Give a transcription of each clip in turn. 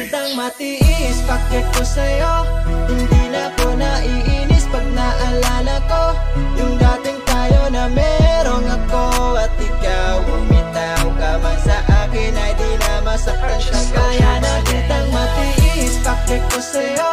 kitang matiis, bakit ko sa'yo hindi na ko naiinis pag naalala ko yung dating tayo na merong ako at ikaw. Bumitaw ka man sa akin ay di na masaktan ka. Kaya na kitang matiis, bakit ko sa'yo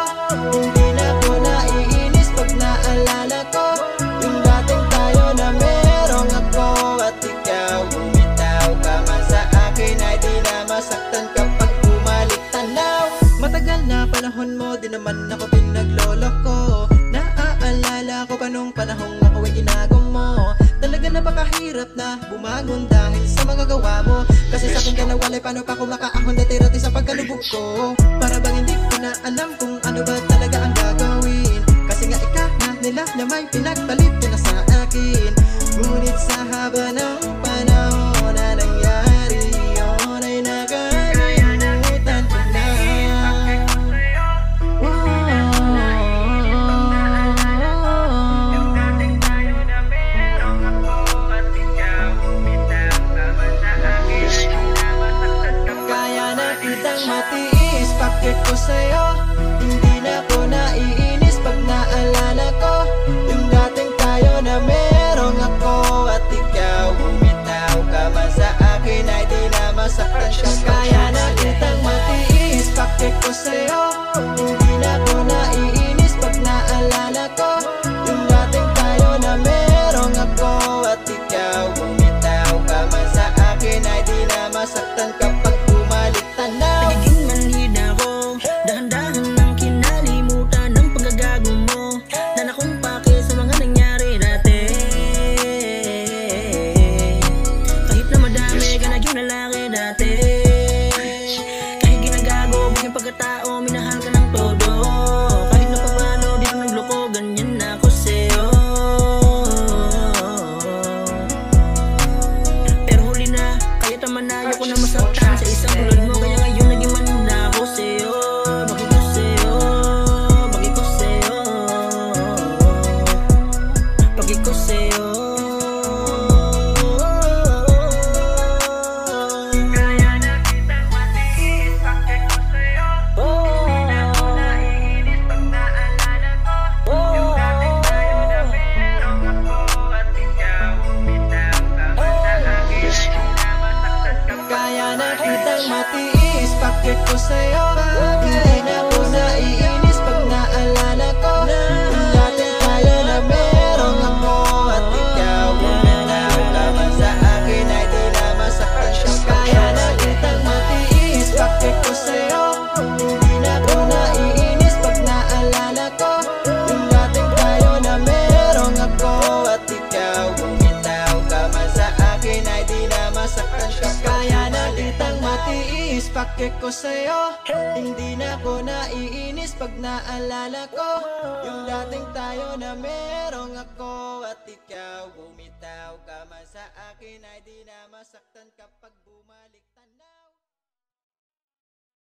hindi na ko naiinis pag naalala ko yung dating tayo na merong ako at ikaw. Bumitaw ka man sa akin ay di na masaktan kapag bumalik tanaw. Matagal na panahon mo, di naman ako pinagloloko. Naaalala ko pa nung panahong ako ay ginagong mo. Talaga napakahirap na bumangon dahil sa mga gawa mo. Kasi sa akin ka nawalay, paano pa kung makaahon na tirati sa pagkalubog ko. Para bang hindi ko na alam kung ano ba talaga ang gagawin. Kasi nga ika na nila na may pinagpalit ka na sa akin. Ngunit sa haba ng panahon na nangyari yun ay nakalimutan ko na. Kaya na kitang matiis, bakit ko sa'yo hindi na ko naiinis pag naalala ko yung dating tayo na merong ako at ikaw. Bumitaw ka man sa akin ay di na masaktan ka. Kaya na kitang matiis, bakit ko sa'yo hindi na ko naiinis pag naalala ko yung dating tayo na merong ako at ikaw. Bumitaw ka man sa akin ay di na masaktan kapag bumalik tanaw. Nagiging manhid ako, dahan-dahan nang kinalimutan ng paggagago mo. Nanakumpake sa mga nangyari dati. Kahit na madami ka naging lalaki dati. Kahit ginagago, biging pagkatao, minahal ka ng todo. Kahit na paano, di ko nagloko, ganyan na ako sa'yo. Pero huli na, kahit naman ayaw ko na masaktan sa isang tulad mo. Kaya ngayon naging manhid ako sa'yo. Bakit ko sa'yo, bakit ko sa'yo, bakit ko sa'yo. Kaya na kitang matiis, bakit ko sa'yo hindi na ko naiinis pag naalala ko yung dating tayo na merong ako at ikaw. Bumitaw ka man sa akin ay di na masaktan ka. Kaya na kitang matiis, bakit ko sa'yo hindi na ko naiinis pag naalala ko yung dating tayo na merong ako at ikaw. Bumitaw ka man sa akin ay di na masaktan ka. Kaya na kitang matiis, bakit ko sa'yo hindi na ko naiinis pag naalala ko yung dating tayo na merong ako at ikaw. Bumitaw ka man sa akin ay di na masaktan ka. Kaya na kitang matiis, bakit ko sa'yo hindi na ko naiinis pag naalala ko yung dating tayo na merong ako at ikaw. Bumitaw ka man sa akin ay di na masaktan kapag bumalik.